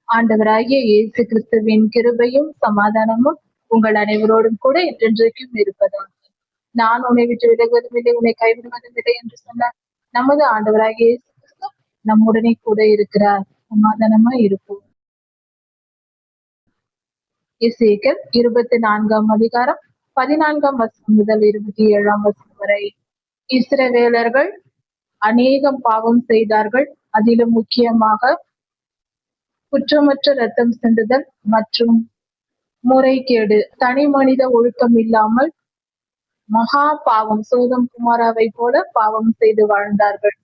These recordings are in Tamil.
ஆண்டவராகிய இயேசு கிறிஸ்துவின் கிருபையும் சமாதானமும் உங்கள் அனைவரோடும் கூட என்றென்றைக்கும் இருப்பதாக. நான் உன்னை விட்டு விலகுவதும் இல்லை, உன்னை கைவிடுவதும் இல்லை என்று சொன்ன நமது ஆண்டவராகிய இயேசு கிறிஸ்து நம்முடனே கூட இருக்கிறார். சமாதானமா இருப்போம். எசேக்கியேல் 24ஆம் அதிகாரம் 14ஆம் வசனம் முதல் 27ஆம் வசனம் வரை. இஸ்ரவேலர்கள் அநேகம் பாவம் செய்தார்கள். அதிலும் முக்கியமாக குற்றமற்ற ரத்தம் சிந்துதல் மற்றும் முறைகேடு, தனி மனித ஒழுக்கம் இல்லாமல் மகா பாவம், சோதம் குமாராவை போல பாவம் செய்து வாழ்ந்தார்கள்.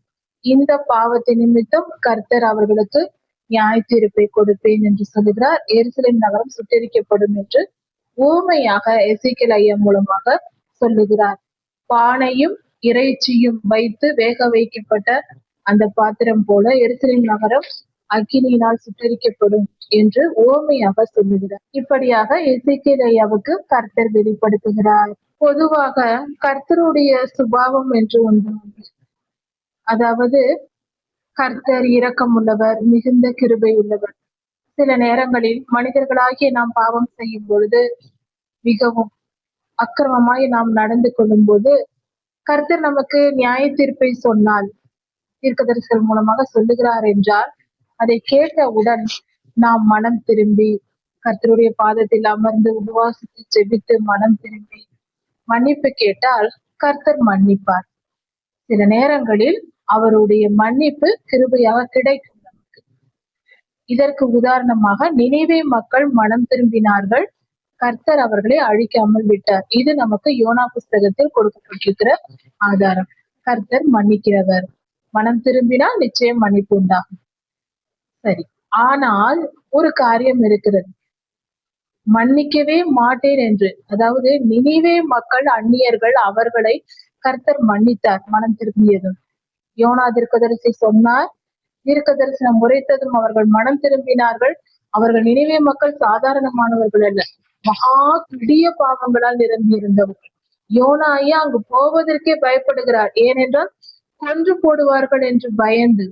இந்த பாவத்தின் நிமித்தம் கர்த்தர் அவர்களுக்கு நியாய தீர்ப்பை கொடுப்பேன் என்று சொல்லுகிறார். எருசலேம் நகரம் சுட்டெரிக்கப்படும் என்று ஊமையாக எசேக்கியேல் ஐயா மூலமாக சொல்லுகிறார். பானையும் இறைச்சியும் வைத்து வேக வைக்கப்பட்ட அந்த பாத்திரம் போல எருசலேம் நகரம் அக்கினியினால் சுட்டெரிக்கப்படும் என்று ஓமையாக சொல்லுகிறார். இப்படியாக எசேக்கியேல் ஐயாவுக்கு கர்த்தர் வெளிப்படுத்துகிறார். பொதுவாக கர்த்தருடைய சுபாவம் என்று ஒன்று உண்டு. அதாவது கர்த்தர் இரக்கம் உள்ளவர், மிகுந்த கிருபை உள்ளவர். சில நேரங்களில் மனிதர்களாகிய நாம் பாவம் செய்யும் பொழுது, மிகவும் அக்கிரமமாய் நாம் நடந்து கொள்ளும் போது, கர்த்தர் நமக்கு நியாய தீர்ப்பை சொன்னால், தீர்க்கதரிசிகள் மூலமாக சொல்லுகிறார் என்றால், அதை கேட்டவுடன் நாம் மனம் திரும்பி கர்த்தருடைய பாதத்தில் அமர்ந்து உபவாசித்து ஜெபித்து மனம் திரும்பி மன்னிப்பு கேட்டால் கர்த்தர் மன்னிப்பார். சில நேரங்களில் அவருடைய மன்னிப்பு கிருபையாக கிடைக்கும் நமக்கு. இதற்கு உதாரணமாக நினிவே மக்கள் மனம் திரும்பினார்கள், கர்த்தர் அவர்களை அழிக்காமல் விட்டார். இது நமக்கு யோனா புஸ்தகத்தில் கொடுக்கப்பட்டிருக்கிற ஆதாரம். கர்த்தர் மன்னிக்கிறவர், மனம் திரும்பினால் நிச்சயம் மன்னிப்பு உண்டாகும். சரி, ஆனால் ஒரு காரியம் இருக்கிறது, மன்னிக்கவே மாட்டேன் என்று. அதாவது நினிவே மக்கள் அந்நியர்கள், அவர்களை கர்த்தர் மன்னித்தார் மனம் திரும்பியதும். யோனா தீர்க்கதரிசி சொன்னார், தீர்க்க தரிசனம் உரைத்ததும் அவர்கள் மனம் திரும்பினார்கள். அவர்கள் நினிவே மக்கள் சாதாரணமானவர்கள் அல்ல, மகா கொடிய பாவங்களால் நிரம்பி இருந்தவர்கள். யோனா ஐயா அங்கு போவதற்கே பயப்படுகிறார், ஏனென்றால் கொன்று போடுவார்கள் என்று பயந்து.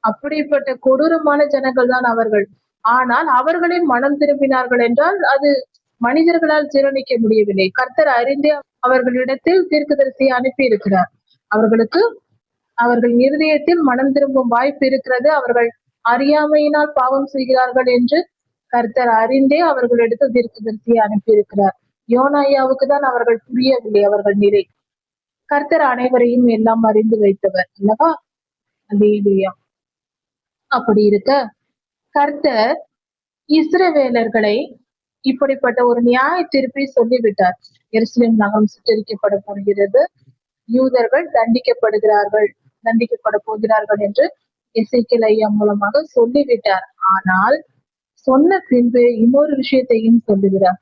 அப்படிப்பட்ட கொடூரமான ஜனங்கள் தான் அவர்கள். ஆனால் அவர்களே மனம் திரும்பினார்கள் என்றால் அது மனிதர்களால் ஜீரணிக்க முடியவில்லை. கர்த்தர் அறிந்தே அவர்களிடத்தில் தீர்க்கதரிசியை அனுப்பி இருக்கிறார். அவர்கள் இருதயத்தில் மனம் திரும்பும் வாய்ப்பு இருக்கிறது. அவர்கள் அறியாமையினால் பாவம் செய்கிறார்கள் என்று கர்த்தர் அறிந்தே அவர்களிடத்தில் தீர்க்கதரிசியை அனுப்பி இருக்கிறார். யோனாயாவுக்கு தான் அவர்கள் புரியவில்லை, அவர்கள் நிலை. கர்த்தர் அனைவரையும் எல்லாம் அறிந்து வைத்தவர் அல்லவா? அல்லேலூயா. அப்படி இருக்க கர்த்தர் இஸ்ரவேலர்களை இப்படிப்பட்ட ஒரு நியாய தீர்ப்பை சொல்லிவிட்டார். எருசலேம் நகரம் சுட்டெரிக்கப்பட போகிறது, யூதர்கள் தண்டிக்கப்பட போகிறார்கள் என்று எசேக்கியேல் ஐயா மூலமாக சொல்லிவிட்டார். ஆனால் சொன்ன பின்பு இன்னொரு விஷயத்தையும் சொல்லுகிறார்.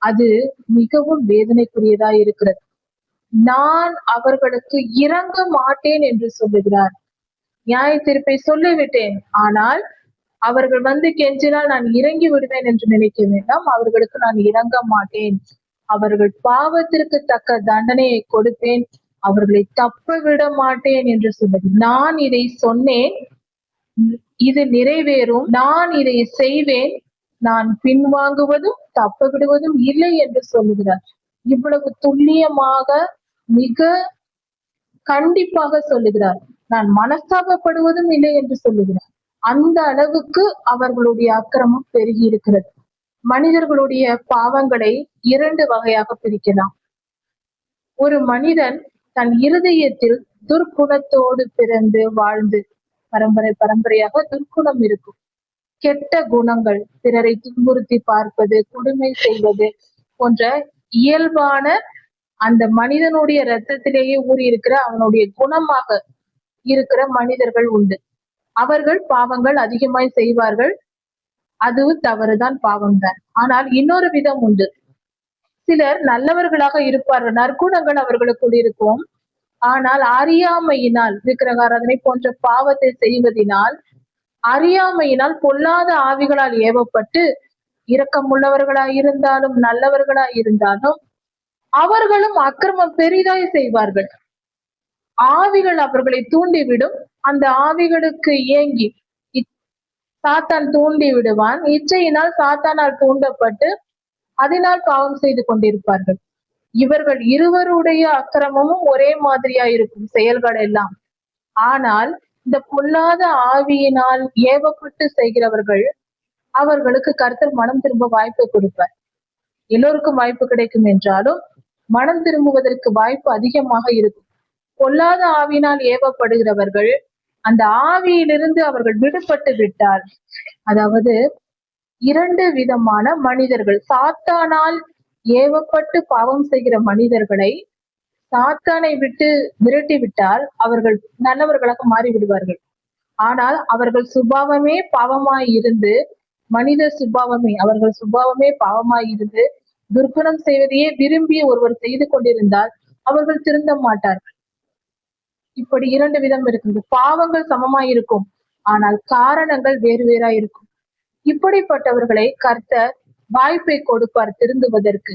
அது மிகவும் வேதனைக்குரியதா இருக்கிறது. நான் அவர்களுக்கு இறங்க மாட்டேன் என்று சொல்லுகிறார். நியாய தீர்ப்பை சொல்லிவிட்டேன், ஆனால் அவர்கள் வந்து கெஞ்சினால் நான் இறங்கி விடுவேன் என்று நினைக்க வேண்டாம். அவர்களுக்கு நான் இறங்க மாட்டேன். அவர்கள் பாவத்திற்கு தக்க தண்டனையை கொடுப்பேன், அவர்களை தப்ப விட மாட்டேன் என்று சொல்லுது. நான் இதை சொன்னேன், இது நிறைவேறும், நான் இதை செய்வேன், நான் பின்வாங்குவதும் தப்ப விடுவதும் இல்லை என்று சொல்லுகிறார். இவ்வளவு துல்லியமாக மிக கண்டிப்பாக சொல்லுகிறார். நான் மனஸ்தாபப்படுவதும் இல்லை என்று சொல்லுகிறார். அந்த அளவுக்கு அவர்களுடைய அக்கிரமம் பெருகி இருக்கிறது. மனிதர்களுடைய பாவங்களை 2 வகையாக பிரிக்கலாம். ஒரு மனிதன் தன் இருதயத்தில் துர்க்குணத்தோடு பிறந்து வாழ்ந்து பரம்பரையாக துர்க்குணம் இருக்கும். கெட்ட குணங்கள், பிறரை துன்புறுத்தி பார்ப்பது, கொடுமை செய்வது போன்ற இயல்பான அந்த மனிதனுடைய ரத்தத்திலேயே ஊறி இருக்கிற அவனுடைய குணமாக இருக்கிற மனிதர்கள் உண்டு. அவர்கள் பாவங்கள் அதிகமாய் செய்வார்கள். அதுவும் தவறுதான், பாவம்தான். ஆனால் இன்னொரு விதம் உண்டு. சிலர் நல்லவர்களாக இருப்பார்கள், நற்குணங்கள் அவர்களுக்குள் இருக்கும். ஆனால் அறியாமையினால் விக்கிரகாராதனை போன்ற பாவத்தை செய்வதனால், அறியாமையினால் பொல்லாத ஆவிகளால் ஏவப்பட்டு இரக்கமுள்ளவர்களாய் இருந்தாலும் நல்லவர்களாய் இருந்தாலும் அவர்களும் அக்கிரமம் பெரிதாய் செய்வார்கள். ஆவிகள் அவர்களை தூண்டிவிடும். அந்த ஆவிகளுக்கு ஏங்கி சாத்தான் தூண்டி விடுவான். இச்சையினால் சாத்தானால் தூண்டப்பட்டு அதனால் பாவம் செய்து கொண்டிருப்பார்கள். இவர்கள் இருவருடைய அக்கிரமமும் ஒரே மாதிரியா இருக்கும் செயல்கள் எல்லாம். ஆனால் இந்த பொல்லாத ஆவியினால் ஏவப்பட்டு செய்கிறவர்கள் அவர்களுக்கு கர்த்தர் மனம் திரும்ப வாய்ப்பை கொடுப்பார். எல்லோருக்கும் வாய்ப்பு கிடைக்கும் என்றாலும் மனம் திரும்புவதற்கு வாய்ப்பு அதிகமாக இருக்கும். பொல்லாத ஆவியினால் ஏவப்படுகிறவர்கள் அந்த ஆவியிலிருந்து அவர்கள் விடுபட்டு விட்டால், அதாவது இரண்டு விதமான மனிதர்கள், சாத்தானால் ஏவப்பட்டு பாவம் செய்கிற மனிதர்களை சாத்தானை விட்டு விரட்டி விட்டால் அவர்கள் நல்லவர்களாக மாறி விடுவார்கள். ஆனால் அவர்கள் சுபாவமே பாவமாய் இருந்து, மனித சுபாவமே அவர்கள் சுபாவமே பாவமாய் இருந்து துர்க்குணம் செய்வதையே விரும்பி ஒருவர் செய்து கொண்டிருந்தால் அவர்கள் திருந்த மாட்டார்கள். இப்படி இரண்டு விதம் இருக்குது. பாவங்கள் சமமாய் இருக்கும், ஆனால் காரணங்கள் வேறு வேறா இருக்கும். இப்படிப்பட்டவர்களை கர்த்தர் வாய்ப்பை கொடுப்பார் திருந்துவதற்கு.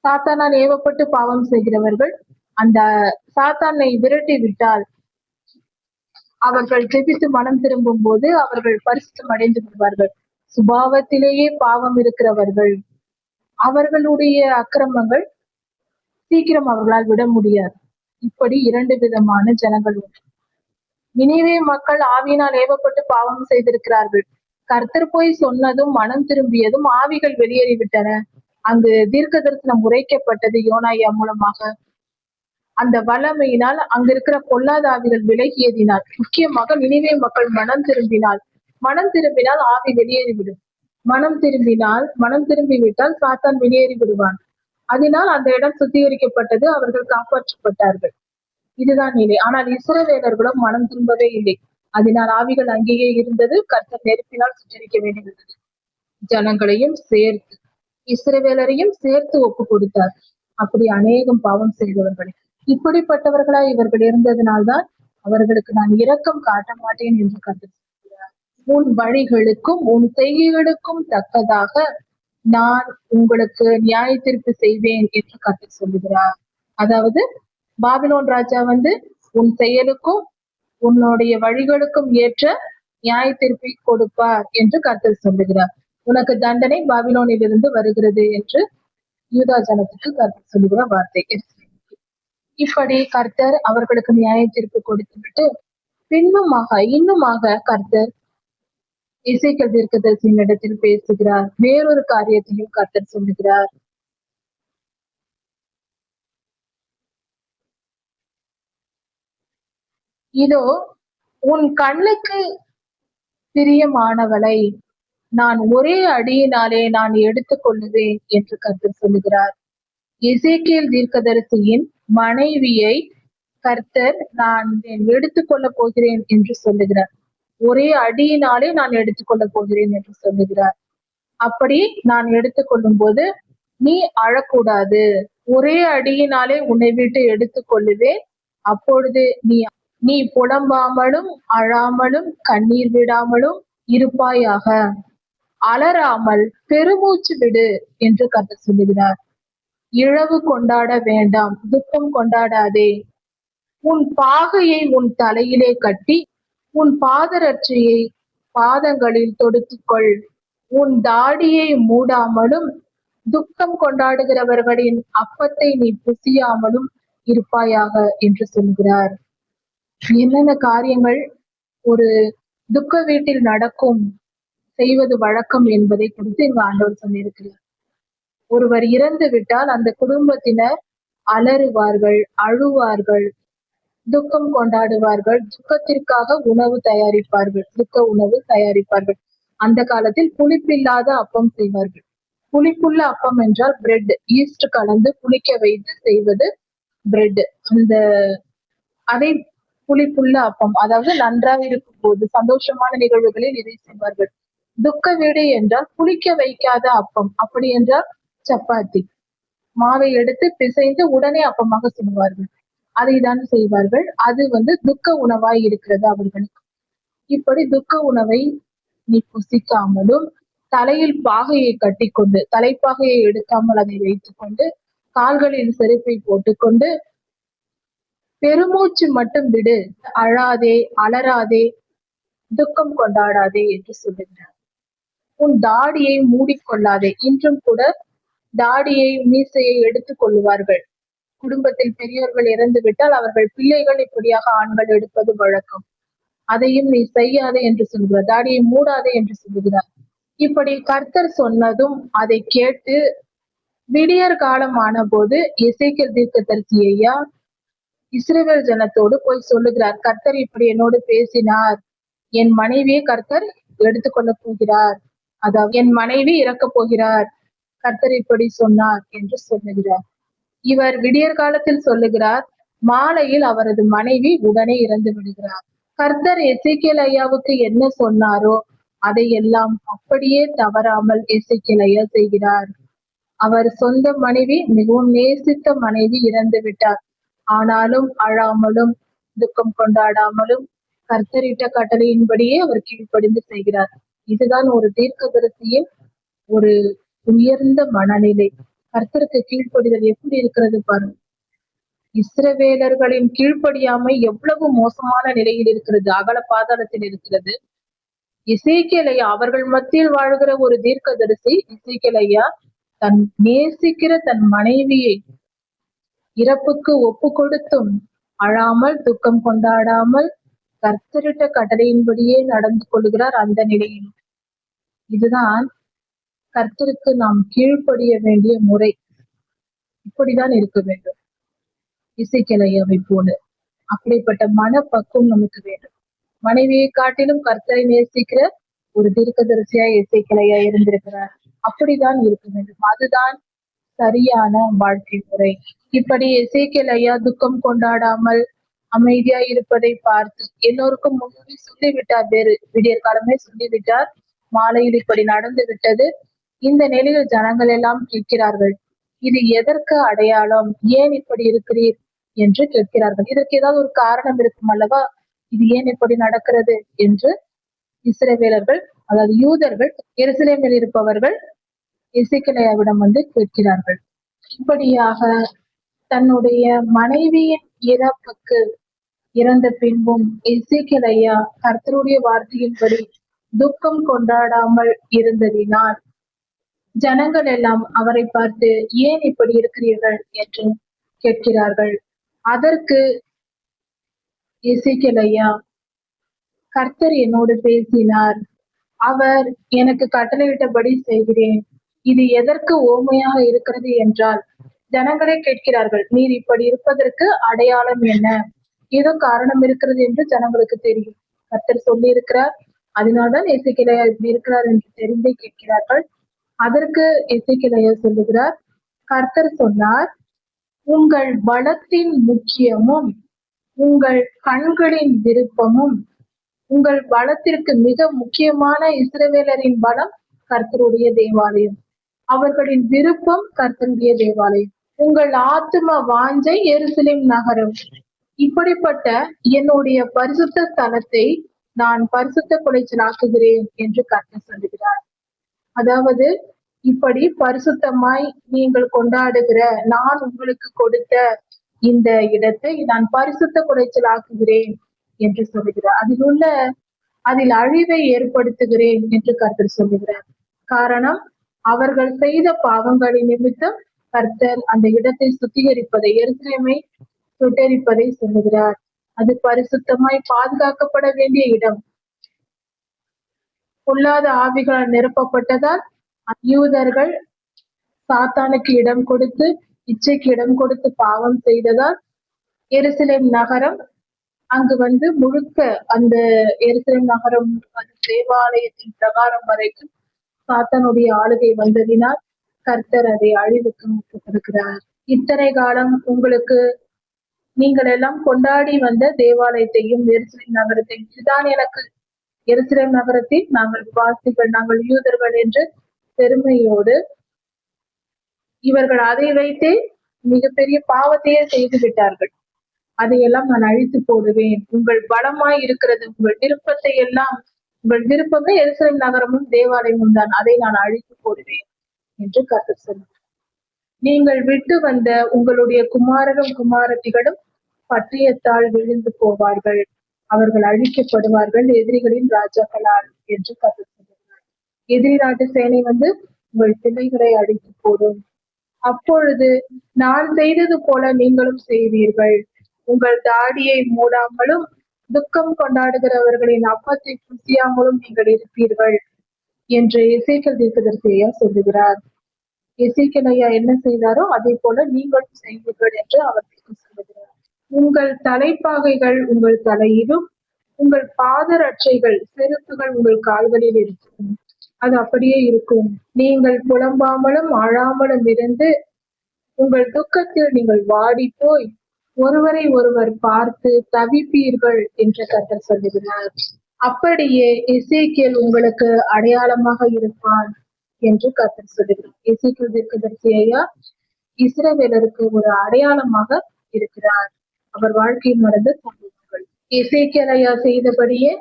சாத்தானால் ஏவப்பட்டு பாவம் செய்கிறவர்கள் அந்த சாத்தானை விரட்டி விட்டால் அவர்கள் ஜெபித்து மனம் திரும்பும் போது அவர்கள் பரிசுத்தம் அடைந்து விடுவார்கள். சுபாவத்திலேயே பாவம் இருக்கிறவர்கள் அவர்களுடைய அக்கிரமங்கள் சீக்கிரம் அவர்களால் விட முடியாது. இப்படி இரண்டு விதமான ஜனங்கள் உண்டு. நினிவே மக்கள் ஆவியினால் ஏவப்பட்டு பாவம் செய்திருக்கிறார்கள். கர்த்தர் போய் சொன்னதும் மனம் திரும்பியதும் ஆவிகள் வெளியேறிவிட்டன. அங்கு தீர்க்க தரிசனம் உரைக்கப்பட்டது யோனாயா மூலமாக. அந்த வல்லமையினால் அங்க இருக்கிற பொல்லாத ஆவிகள் விலகியதினால், முக்கியமாக நினிவே மக்கள் மனம் திரும்பினால் ஆவி வெளியேறிவிடும். மனம் திரும்பிவிட்டால் சாத்தான் வெளியேறி விடுவான். அதனால் அந்த இடம் சுத்திகரிக்கப்பட்டது, அவர்கள் காப்பாற்றப்பட்டார்கள். இதுதான் நிலை. ஆனால் இஸ்ரவேலர்களும் மனம் திரும்பவே இல்லை. அதனால் ஆவிகள் அங்கேயே இருந்தது. கர்த்தர் நெருப்பினால் சுட்டரிக்க வேண்டியிருந்தது. ஜனங்களையும் சேர்த்து இஸ்ரவேலரையும் சேர்த்து ஒப்பு கொடுத்தார். அப்படி அநேகம் பாவம் செய்தவர்கள். இப்படிப்பட்டவர்களா இவர்கள் இருந்ததினால்தான் அவர்களுக்கு நான் இரக்கம் காட்ட மாட்டேன் என்று கர்த்தர் சொல்கிறார். உன் வழிகளுக்கும் உன் செய்கைகளுக்கும் தக்கதாக நான் உங்களுக்கு நியாய தீர்ப்பு செய்வேன் என்று கர்த்தர் சொல்லுகிறார். அதாவது பாபிலோன் ராஜா உன் செயலுக்கும் உன்னுடைய வழிகளுக்கும் ஏற்ற நியாய தீர்ப்பை கொடுப்பார் என்று கர்த்தர் சொல்லுகிறார். உனக்கு தண்டனை பாபிலோனில் இருந்து வருகிறது என்று யூதா ஜனத்துக்கு கர்த்தர் சொல்லுகிற வார்த்தை. இப்படி கர்த்தர் அவர்களுக்கு நியாய தீர்ப்பு கொடுத்துவிட்டு இன்னுமாக கர்த்தர் எசேக்கியேல் தீர்க்கதரிசியின் இடத்தில் பேசுகிறார். வேறொரு காரியத்தையும் கர்த்தர் சொல்லுகிறார். இதோ உன் கண்ணுக்கு பிரியமானவளை நான் ஒரே அடியினாலே நான் எடுத்துக் கொள்ளுவேன் என்று கர்த்தர் சொல்லுகிறார். எசேக்கியேல் தீர்க்கதரிசியின் மனைவியை கர்த்தர் நான் எடுத்துக்கொள்ள போகிறேன் என்று சொல்லுகிறார். ஒரே அடியினாலே நான் எடுத்துக்கொள்ள போகிறேன் என்று சொல்லுகிறார். அப்படி நான் எடுத்துக்கொள்ளும் போது நீ அழக்கூடாது. ஒரே அடியினாலே உன்னை விட்டு எடுத்துக்கொள்ளுவேன். அப்பொழுது நீ புலம்பாமலும் அழாமலும் கண்ணீர் விடாமலும் இருப்பாயாக. அலறாமல் பெருமூச்சு விடு என்று கர்த்தர் சொல்லுகிறார். இழவு கொண்டாட வேண்டாம், துக்கம் கொண்டாடாதே. உன் பாகையை உன் தலையிலே கட்டி உன் பாதரட்சையை பாதங்களில் தொடுத்துக்கொள். உன் தாடியை மூடாமலும் துக்கம் கொண்டாடுகிறவர்களின் அப்பத்தை நீ புசியாமலும் இருப்பாயாக என்று சொல்கிறார். என்னென்ன காரியங்கள் ஒரு துக்க வீட்டில் நடக்கும் செய்வது வழக்கம் என்பதை குறித்து இங்கு ஆண்டவர் சொல்லியிருக்கிறார். ஒருவர் இறந்து விட்டால் அந்த குடும்பத்தினர் அலறுவார்கள், அழுவார்கள், துக்கம் கொண்டாடுவார்கள், துக்கத்திற்காக உணவு தயாரிப்பார்கள், துக்க உணவு தயாரிப்பார்கள். அந்த காலத்தில் புளிப்பில்லாத அப்பம் செய்வார்கள். புளிப்புள்ள அப்பம் என்றால் பிரெட், ஈஸ்ட் கலந்து புளிக்க வைத்து செய்வது பிரெட். அதை புளிப்புள்ள அப்பம், அதாவது நன்றாக இருக்கும் போது சந்தோஷமான நிகழ்வுகளில் இதை செய்வார்கள். துக்க வீடு என்றால் புளிக்க வைக்காத அப்பம், அப்படி என்றால் சப்பாத்தி மாவை எடுத்து பிசைந்து உடனே அப்பமாக சுடுவார்கள். அதை தான் செய்வார்கள். அது துக்க உணவாய் இருக்கிறது அவர்களுக்கு. இப்படி துக்க உணவை நீ புசிக்காமலும் தலையில் பாகையை கட்டிக்கொண்டு, தலைப்பாகையை எடுக்காமல் அதை வைத்துக் கொண்டு, கால்களில் செருப்பை போட்டுக்கொண்டு பெருமூச்சு மட்டும் விடு, அழாதே, அலறாதே, துக்கம் கொண்டாடாதே என்று சொல்லுகிறார். உன் தாடியை மூடிக்கொள்ளாதே. இன்றும் கூட தாடியை மீசையை எடுத்துக் கொள்வார்கள். குடும்பத்தில் பெரியவர்கள் இறந்து விட்டால் அவர்கள் பிள்ளைகள் இப்படியாக ஆண்கள் எடுப்பது வழக்கம். அதையும் நீ செய்யாதே என்று சொல்கிறார். தாடியை மூடாதே என்று சொல்லுகிறார். இப்படி கர்த்தர் சொன்னதும் அதை கேட்டு விடியற் காலம் ஆன போது எசேக்கியேல் தீர்க்கதரிசி ஐயா இஸ்ரவேல் ஜனத்தோடு போய் சொல்லுகிறார், கர்த்தர் இப்படி என்னோடு பேசினார், என் மனைவியை கர்த்தர் எடுத்துக்கொள்ள போகிறார், அதாவது என் மனைவி இறக்கப் போகிறார், கர்த்தர் இப்படி சொன்னார் என்று சொல்லுகிறார். இவர் விடியற் காலத்தில் சொல்லுகிறார், மாலையில் அவரது மனைவி உடனே இறந்து விடுகிறார். கர்த்தர் எசேக்கியேல் ஐயாவுக்கு என்ன சொன்னாரோ அதையெல்லாம் அப்படியே தவறாமல் எசேக்கியேல் ஐயா செய்கிறார். அவர் சொந்த மனைவி, மிகவும் நேசித்த மனைவி இறந்து விட்டார். ஆனாலும் அழாமலும் துக்கம் கொண்டாடாமலும் கர்த்தரிட்ட கட்டளையின்படியே அவர் கீழ்ப்படிந்து செய்கிறார். இதுதான் ஒரு தீர்க்கதரிசியின் ஒரு உயர்ந்த மனநிலை. கர்த்தருக்கு கீழ்ப்படிதல் எப்படி இருக்கிறது பாருங்க. இஸ்ரவேலர்களின் கீழ்ப்படியாமை எவ்வளவு மோசமான நிலையில் இருக்கிறது, அகல பாதாளத்தில் இருக்கிறது. எசேக்கியேல் ஐயா அவர்கள் மத்தியில் வாழ்கிற ஒரு தீர்க்கதரிசி எசேக்கியேல் ஐயா தன் நேசிக்கிற தன் மனைவியை இறப்புக்கு ஒப்பு கொடுத்தும் அழாமல் துக்கம் கொண்டாடாமல் கர்த்தரிட்ட கட்டளையின்படியே நடந்து கொள்கிறார். அந்த நிலையில் இதுதான் கர்த்தருக்கு நாம் கீழ்ப்படிய வேண்டிய முறை. இப்படிதான் இருக்க வேண்டும் எசேக்கியேல் ஐயாவை போல. அப்படிப்பட்ட மனப்பக்குவம் நமக்கு வேண்டும். மனைவியை காட்டிலும் கர்த்தரை நேசிக்கிற ஒரு தீர்க்கதரிசியா எசேக்கியேல் ஐயா இருந்திருக்கிறார். அப்படிதான் இருக்க வேண்டும். அதுதான் சரியான வாழ்க்கை முறை. இப்படி எசேக்கியேல் ஐயா துக்கம் கொண்டாடாமல் அமைதியா இருப்பதை பார்த்து எல்லோருக்கும் முன்னாடி சொல்லிவிட்டார், வேறு விடியற் காலமே சொல்லிவிட்டார், மாலையில் இப்படி நடந்து விட்டது. இந்த நிலையில் ஜனங்கள் எல்லாம் கேட்கிறார்கள், இது எதற்கு அடையாளம், ஏன் இப்படி இருக்கிறீர் என்று கேட்கிறார்கள். இதற்கு ஏதாவது ஒரு காரணம் இருக்கும் அல்லவா, இது ஏன் இப்படி நடக்கிறது என்று இஸ்ரவேலர்கள், அதாவது யூதர்கள், எருசலேமில் இருப்பவர்கள் எசேக்கியேல் ஐயாவிடம் வந்து கேட்கிறார்கள். இப்படியாக தன்னுடைய மனைவியின் இறப்புக்கு இறந்த பின்பும் எசேக்கியேல் ஐயா கர்த்தருடைய வார்த்தையின்படி துக்கம் கொண்டாடாமல் இருந்ததினால் ஜனங்கள் எல்லாம் அவரை பார்த்து ஏன் இப்படி இருக்கிறீர்கள் என்று கேட்கிறார்கள். அதற்கு எசேக்கியேல் ஐயா, கர்த்தர் என்னோடு பேசினார், அவர் எனக்கு கட்டளையிட்டபடி செய்கிறேன். இது எதற்கு ஓமையாக இருக்கிறது என்றால், ஜனங்களே கேட்கிறார்கள், நீர் இப்படி இருப்பதற்கு அடையாளம் என்ன, ஏதோ காரணம் இருக்கிறது என்று ஜனங்களுக்கு தெரியும். கர்த்தர் சொல்லி இருக்கிறார், அதனால்தான் எசேக்கியேல் ஐயா இப்படி இருக்கிறார் என்று தெரிந்தே கேட்கிறார்கள். அதற்கு எசேக்கியேல் ஐயா சொல்லுகிறார், கர்த்தர் சொன்னார், உங்கள் பலத்தின் முக்கியமும் உங்கள் கண்களின் விருப்பமும், உங்கள் பலத்திற்கு மிக முக்கியமான இஸ்ரவேலரின் பலம் கர்த்தருடைய தேவாலயம், அவர்களின் விருப்பம் கர்த்தருடைய தேவாலயம், உங்கள் ஆத்தும வாஞ்சை எருசலேம் நகரம். இப்படிப்பட்ட என்னுடைய பரிசுத்த ஸ்தலத்தை நான் பரிசுத்த குலைச்சலாக்குகிறேன் என்று கர்த்தர் சொல்லுகிறார். அதாவது இப்படி பரிசுத்தமாய் நீங்கள் கொண்டாடுகிற நான் உங்களுக்கு கொடுத்த இந்த இடத்தை நான் பரிசுத்த குலைச்சலாக்குகிறேன் என்று சொல்லுகிறார். அதில் அழிவை ஏற்படுத்துகிறேன் என்று கர்த்தர் சொல்லுகிறார். காரணம், அவர்கள் செய்த பாவங்களின் நிமித்தம் கர்த்தர் அந்த இடத்தை சுத்திகரிப்பதை, எருசலேமை சுட்டெரிப்பதை சொல்லுகிறார். அது பரிசுத்தமாய் பாதுகாக்கப்பட வேண்டிய இடம். பொல்லாத ஆவிகளால் நிரப்பப்பட்டதால் யூதர்கள் சாத்தானுக்கு இடம் கொடுத்து, இச்சைக்கு இடம் கொடுத்து பாவம் செய்ததால் எருசலேம் நகரம் அங்கு வந்து முழுக்க அந்த எருசலேம் நகரம் தேவாலயத்தின் பிரகாரம் வரைக்கும் சாத்தானுடைய ஆளுகை வந்ததினால் கர்த்தர் அதை அழிவுக்கு முற்படுகிறார். இத்தனை காலம் உங்களுக்கு நீங்கள் எல்லாம் கொண்டாடி வந்த தேவாலயத்தையும் எருசலேம் நகரத்தையும், இதுதான் எனக்கு எருசலேம் நகரத்தில் நாங்கள் வாசிகள், நாங்கள் யூதர்கள் என்று பெருமையோடு இவர்கள் அதை வைத்தே மிகப்பெரிய பாவத்தையே செய்து விட்டார்கள். அதையெல்லாம் நான் அழித்து போடுவேன். உங்கள் பலமாய் இருக்கிறது, உங்கள் விருப்பத்தை எல்லாம், உங்கள் விருப்பமே எருசலேம் நகரமும் தேவாலயமும் தான், அதை நான் அழித்து போடுவேன் என்று கர்த்தர் சொன்னார். நீங்கள் விட்டு வந்த உங்களுடைய குமாரரும் குமாரத்திகளும் பட்டயத்தால் விழுந்து போவார்கள். அவர்கள் அழிக்கப்படுவார்கள் எதிரிகளின் ராஜாக்களால் என்று கர்த்தர் சொல்லுகிறார். எதிரி நாட்டு சேனை வந்து உங்கள் பிள்ளைகளை அழித்து போடும். அப்பொழுது நான் செய்தது போல நீங்களும் செய்வீர்கள். உங்கள் தாடியை மூடாமலும் துக்கம் கொண்டாடுகிறவர்களின் அப்பத்தை புசியாமலும் நீங்கள் இருப்பீர்கள் என்று எசேக்கியேல் தீர்க்கதரிசியா சொல்லுகிறார். எசேக்கியேல் ஐயா என்ன செய்தாரோ அதே போல நீங்களும் செய்வீர்கள் என்று அவர் சொல்லுகிறார். உங்கள் தலைப்பாகைகள் உங்கள் தலையிலும் உங்கள் பாதரட்சைகள் செருப்புகள் உங்கள் கால்களில் இருக்கும். அது அப்படியே இருக்கும். நீங்கள் புலம்பாமலும் அழாமலும் இருந்து உங்கள் துக்கத்தில் நீங்கள் வாடி போய் ஒருவரை ஒருவர் பார்த்து தவிப்பீர்கள் என்று கர்த்தர் சொல்லுகிறார். அப்படியே எசேக்கியேல் உங்களுக்கு அடையாளமாக இருப்பான் என்று கர்த்தர் சொல்லுகிறார். எசேக்கியேல் தீர்க்கதரிசி ஐயா இஸ்ரவேலருக்கு ஒரு அடையாளமாக இருக்கிறார். அவர் வாழ்க்கையில் நடந்த சம்பவங்கள். எசேக்கியேல் ஐயா செய்தபடியே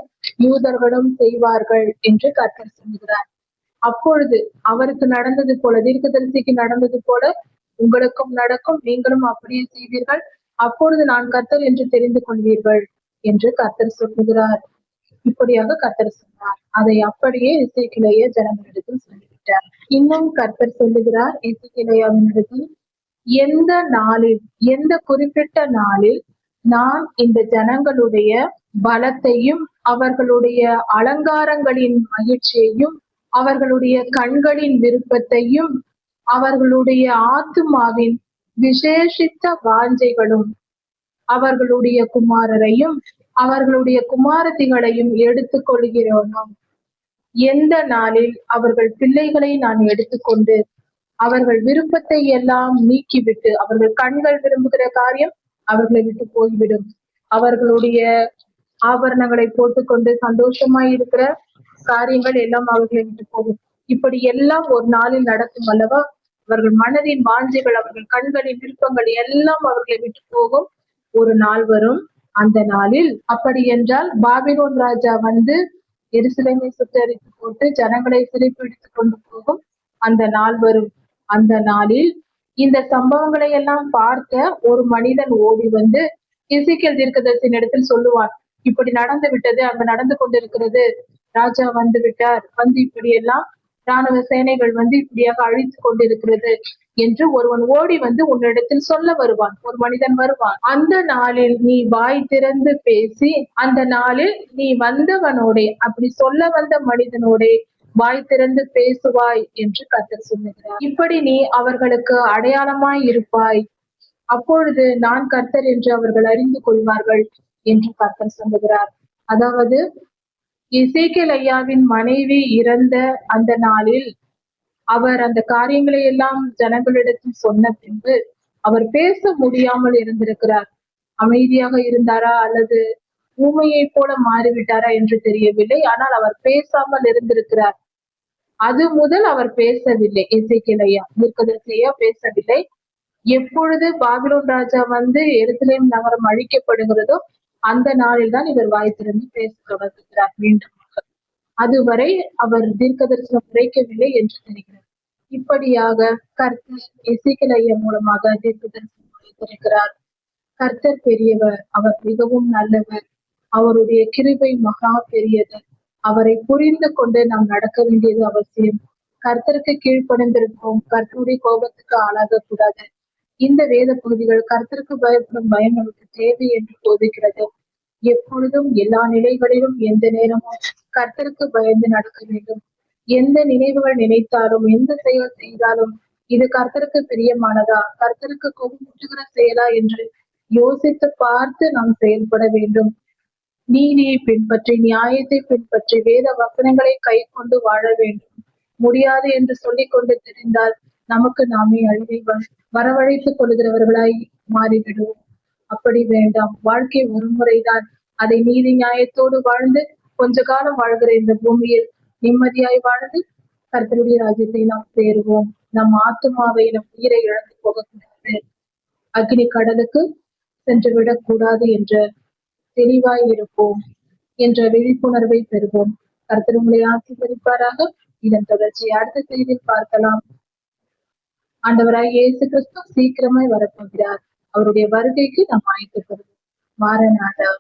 யூதர்களும் செய்வார்கள் என்று கர்த்தர் சொல்லுகிறார். அப்பொழுது அவருக்கு நடந்தது போல, தீர்க்கதரிசிக்கு நடந்தது போல உங்களுக்கும் நடக்கும், நீங்களும் அப்படியே செய்வீர்கள். அப்பொழுது நான் கர்த்தர் என்று தெரிந்து கொள்வீர்கள் என்று கர்த்தர் சொல்லுகிறார். இப்படியாக கர்த்தர் சொன்னார். அதை அப்படியே எசேக்கியேல் ஐயா ஜனங்களிடத்தில் சொல்லிவிட்டார். இன்னும் கர்த்தர் சொல்லுகிறார் எசேக்கியேல் ஐயாவினிடத்தில், எந்த நாளில், எந்த குறிப்பிட்ட நாளில் நான் இந்த ஜனங்களுடைய பலத்தையும் அவர்களுடைய அலங்காரங்களின் மகிழ்ச்சியையும் அவர்களுடைய கண்களின் விருப்பத்தையும் அவர்களுடைய ஆத்துமாவின் விசேஷித்த வாஞ்சைகளும் அவர்களுடைய குமாரரையும் அவர்களுடைய குமாரத்திகளையும் எடுத்துக் கொள்கிறோனோ, எந்த நாளில் அவர்கள் பிள்ளைகளை நான் எடுத்துக்கொண்டு அவர்கள் விருப்பத்தை எல்லாம் நீக்கிவிட்டு, அவர்கள் கண்கள் விரும்புகிற காரியம் அவர்களை விட்டு போய்விடும், அவர்களுடைய ஆபரணங்களை போட்டுக்கொண்டு சந்தோஷமாய் இருக்கிற காரியங்கள் எல்லாம் அவர்களை விட்டு போகும். இப்படி எல்லாம் ஒரு நாளில் நடக்கும் அல்லவா? அவர்கள் மனதின் வாஞ்சைகள், அவர்கள் கண்களின் விருப்பங்கள் எல்லாம் அவர்களை விட்டு போகும். ஒரு நாள் வரும். அந்த நாளில் அப்படி என்றால் பாபிலோன் ராஜா வந்து எருசலேமை சுட்டரித்து போட்டு ஜனங்களை சிறைப்பிடித்து கொண்டு போகும் அந்த நாள் வரும். அந்த நாளில் இந்த சம்பவங்களை எல்லாம் பார்த்த ஒரு மனிதன் ஓடி வந்து எசேக்கியேல் தீர்க்கதரிசியின் இடத்தில் சொல்லுவான், இப்படி நடந்து விட்டது, அங்க நடந்து கொண்டிருக்கிறது, ராஜா வந்து விட்டார், வந்து இப்படி எல்லாம் ராணுவ சேனைகள் வந்து இப்படியாக அழித்து கொண்டிருக்கிறது என்று ஒருவன் ஓடி வந்து உன்னிடத்தில் சொல்ல வருவான். ஒரு மனிதன் வருவான். அந்த நாளில் நீ வாய் திறந்து பேசி, அந்த நாளில் நீ வந்தவனோட, அப்படி சொல்ல வந்த மனிதனோட வாய் திறந்து பேசுவாய் என்று கர்த்தர் சொல்லுகிறார். இப்படி நீ அவர்களுக்கு அடையாளமாய் இருப்பாய். அப்பொழுது நான் கர்த்தர் என்று அவர்கள் அறிந்து கொள்வார்கள் என்று கர்த்தர் சொல்லுகிறார். அதாவது எசேக்கியேல் ஐயாவின் மனைவி இறந்த அந்த நாளில் அவர் அந்த காரியங்களை எல்லாம் ஜனங்களிடத்தில் சொன்ன பின்பு அவர் பேச முடியாமல் இருந்திருக்கிறார். அமைதியாக இருந்தாரா அல்லது ஊமையை போல மாறிவிட்டாரா என்று தெரியவில்லை. ஆனால் அவர் பேசாமல் இருந்திருக்கிறார். அது முதல் அவர் பேசவில்லை. எசேக்கியேல் ஐயா தீர்க்கதரிசி ஐயா பேசவில்லை. எப்பொழுது பாபிலோன் ராஜா வந்து எருசலேம் நகரம் அழிக்கப்படுகிறதோ அந்த நாளில் தான் இவர் வாய் திறந்து பேச தொடங்குகிறார் மீண்டும். அதுவரை அவர் தீர்க்கதரிசனம் உரைக்கவில்லை என்று தெரிகிறது. இப்படியாக கர்த்தர் எசேக்கியேல் ஐயா மூலமாக தீர்க்கதரிசனம் உரைத்திருக்கிறார். கர்த்தர் பெரியவர், அவர் மிகவும் நல்லவர், அவருடைய கிருபை மகா பெரியது. அவரை புரிந்து கொண்டு நாம் நடக்க வேண்டியது அவசியம். கர்த்தருக்கு கீழ்ப்படிந்திருப்போம், கர்த்தருடைய கோபத்துக்கு ஆளாக கூடாது. இந்த வேத பகுதிகள் கர்த்தருக்கு பயப்படும் பயம் நமக்கு தேவை என்று போதிக்கிறது. எப்பொழுதும் எல்லா நிலைகளிலும் எந்த நேரமும் கர்த்தருக்கு பயந்து நடக்க வேண்டும். எந்த நினைவுகள் நினைத்தாலும் எந்த செயல் செய்தாலும் இது கர்த்தருக்கு பிரியமானதா, கர்த்தருக்கு கோபமூட்டுகிற செயலா என்று யோசித்து பார்த்து நாம் செயல்பட வேண்டும். நீதியை பின்பற்றி, நியாயத்தை பின்பற்றி, வேத வசனங்களை கை கொண்டு வாழ வேண்டும். முடியாது என்று சொல்லிக் கொண்டு தெரிந்தால் நமக்கு நாமே அழிவை வரவழைத்துக் கொள்கிறவர்களாய் மாறிவிடுவோம். அப்படி வேண்டாம். வாழ்க்கை ஒரு முறைதான். அதை நீதி நியாயத்தோடு வாழ்ந்து கொஞ்ச காலம் வாழ்கிற இந்த பூமியில் நிம்மதியாய் வாழ்ந்து கர்த்தருடைய ராஜ்யத்தை நாம் சேருவோம். நம் ஆத்துமாவை, நம் உயிரை இழந்து போகக்கூடாது, அக்னி கடலுக்கு சென்று விடக்கூடாது என்ற தெளிவாய் இருப்போம் என்ற விழிப்புணர்வை பெறுவோம். கர்த்தர் உங்களை ஆசீர்வதிப்பாராக. இதன் தொடர்ச்சி அடுத்த செய்தியில் பார்க்கலாம். ஆண்டவராய் இயேசு கிறிஸ்து சீக்கிரமாய் வரப்போகிறார். அவருடைய வருகைக்கு நாம் ஆயத்தப்படுவோம். மாரநாதா.